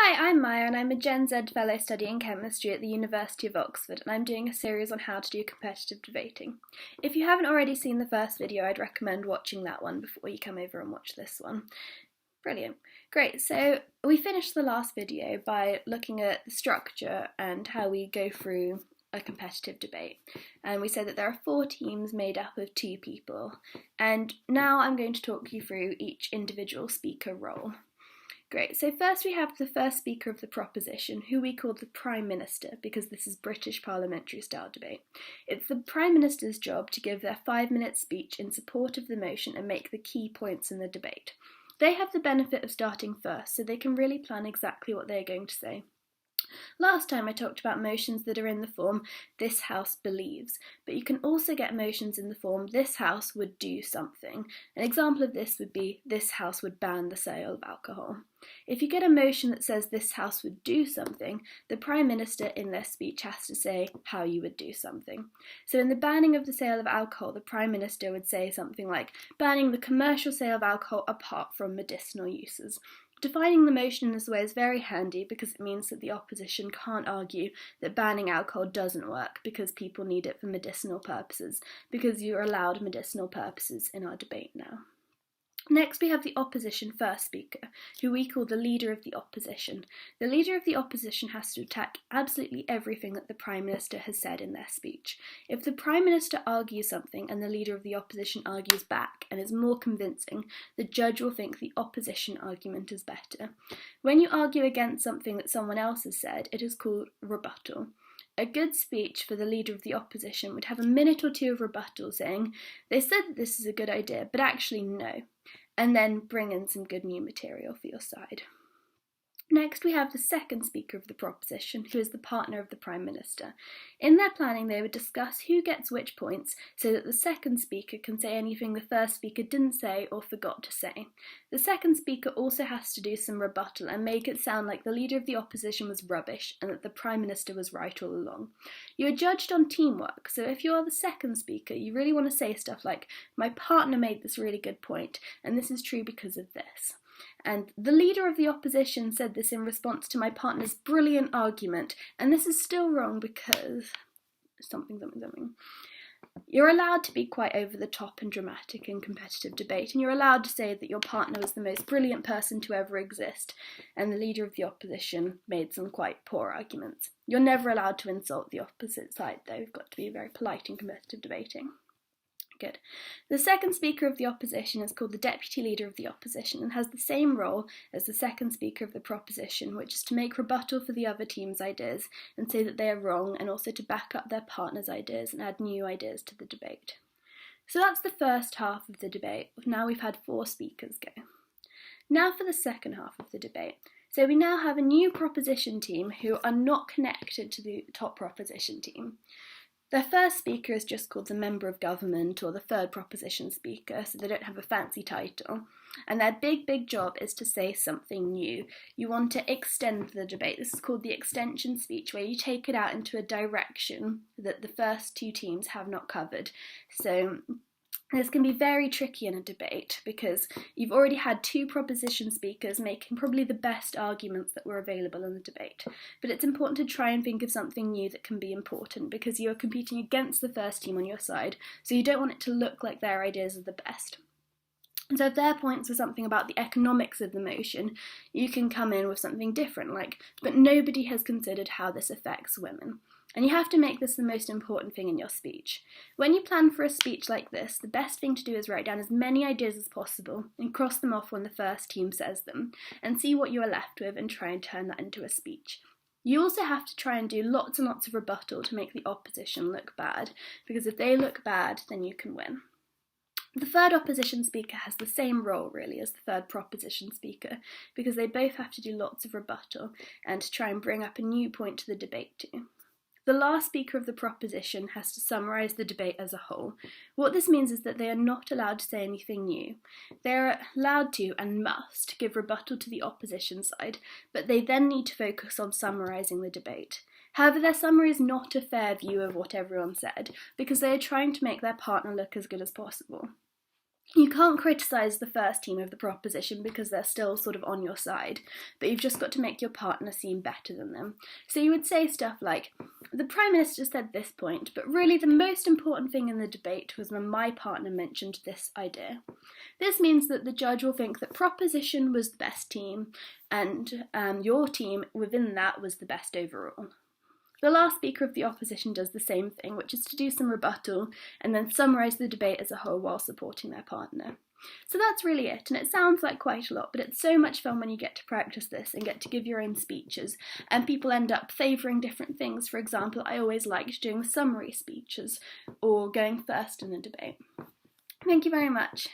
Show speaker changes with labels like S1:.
S1: Hi, I'm Maya and I'm a Gen Z fellow studying chemistry at the University of Oxford, and I'm doing a series on how to do competitive debating. If you haven't already seen the first video, I'd recommend watching that one before you come over and watch this one. Brilliant. Great, so we finished the last video by looking at the structure and how we go through a competitive debate, and we said that there are 4 teams made up of 2 people, and now I'm going to talk you through each individual speaker role. Great, so first we have the first speaker of the proposition, who we call the Prime Minister, because this is British parliamentary style debate. It's the Prime Minister's job to give their 5-minute speech in support of the motion and make the key points in the debate. They have the benefit of starting first, so they can really plan exactly what they're going to say. Last time I talked about motions that are in the form, this House believes, but you can also get motions in the form, this House would do something. An example of this would be, this House would ban the sale of alcohol. If you get a motion that says this House would do something, the Prime Minister in their speech has to say how you would do something. So in the banning of the sale of alcohol, the Prime Minister would say something like, banning the commercial sale of alcohol apart from medicinal uses. Defining the motion in this way is very handy because it means that the opposition can't argue that banning alcohol doesn't work because people need it for medicinal purposes, because you're allowed medicinal purposes in our debate now. Next we have the opposition first speaker, who we call the leader of the opposition. The leader of the opposition has to attack absolutely everything that the Prime Minister has said in their speech. If the Prime Minister argues something and the leader of the opposition argues back and is more convincing, the judge will think the opposition argument is better. When you argue against something that someone else has said, it is called rebuttal. A good speech for the leader of the opposition would have a minute or 2 of rebuttal saying, they said that this is a good idea, but actually no, and then bring in some good new material for your side. Next we have the second speaker of the proposition, who is the partner of the Prime Minister. In their planning they would discuss who gets which points so that the second speaker can say anything the first speaker didn't say or forgot to say. The second speaker also has to do some rebuttal and make it sound like the leader of the opposition was rubbish and that the Prime Minister was right all along. You are judged on teamwork, so if you are the second speaker you really want to say stuff like, my partner made this really good point and this is true because of this. And the leader of the opposition said this in response to my partner's brilliant argument, and this is still wrong because something. You're allowed to be quite over the top and dramatic in competitive debate, and you're allowed to say that your partner was the most brilliant person to ever exist, and the leader of the opposition made some quite poor arguments. You're never allowed to insult the opposite side, though. You've got to be very polite in competitive debating. Good. The second speaker of the opposition is called the deputy leader of the opposition and has the same role as the second speaker of the proposition, which is to make rebuttal for the other team's ideas and say that they are wrong, and also to back up their partner's ideas and add new ideas to the debate. So that's the first half of the debate. Now we've had 4 speakers go. Now for the second half of the debate. So we now have a new proposition team who are not connected to the top proposition team. Their first speaker is just called the Member of Government or the third proposition speaker, so they don't have a fancy title. And their big job is to say something new. You want to extend the debate. This is called the extension speech, where you take it out into a direction that the first 2 teams have not covered. So this can be very tricky in a debate because you've already had 2 proposition speakers making probably the best arguments that were available in the debate. But it's important to try and think of something new that can be important because you are competing against the first team on your side, so you don't want it to look like their ideas are the best. And so if their points are something about the economics of the motion, you can come in with something different, like, but nobody has considered how this affects women. And you have to make this the most important thing in your speech. When you plan for a speech like this, the best thing to do is write down as many ideas as possible and cross them off when the first team says them, and see what you are left with and try and turn that into a speech. You also have to try and do lots and lots of rebuttal to make the opposition look bad, because if they look bad, then you can win. The third opposition speaker has the same role, really, as the third proposition speaker, because they both have to do lots of rebuttal and to try and bring up a new point to the debate too. The last speaker of the proposition has to summarise the debate as a whole. What this means is that they are not allowed to say anything new. They are allowed to and must give rebuttal to the opposition side, but they then need to focus on summarising the debate. However, their summary is not a fair view of what everyone said, because they are trying to make their partner look as good as possible. You can't criticise the first team of the proposition because they're still sort of on your side, but you've just got to make your partner seem better than them. So you would say stuff like, the Prime Minister said this point, but really the most important thing in the debate was when my partner mentioned this idea. This means that the judge will think that proposition was the best team, and your team within that was the best overall. The last speaker of the opposition does the same thing, which is to do some rebuttal and then summarise the debate as a whole while supporting their partner. So that's really it, and it sounds like quite a lot, but it's so much fun when you get to practice this and get to give your own speeches, and people end up favouring different things. For example, I always liked doing summary speeches or going first in a debate. Thank you very much.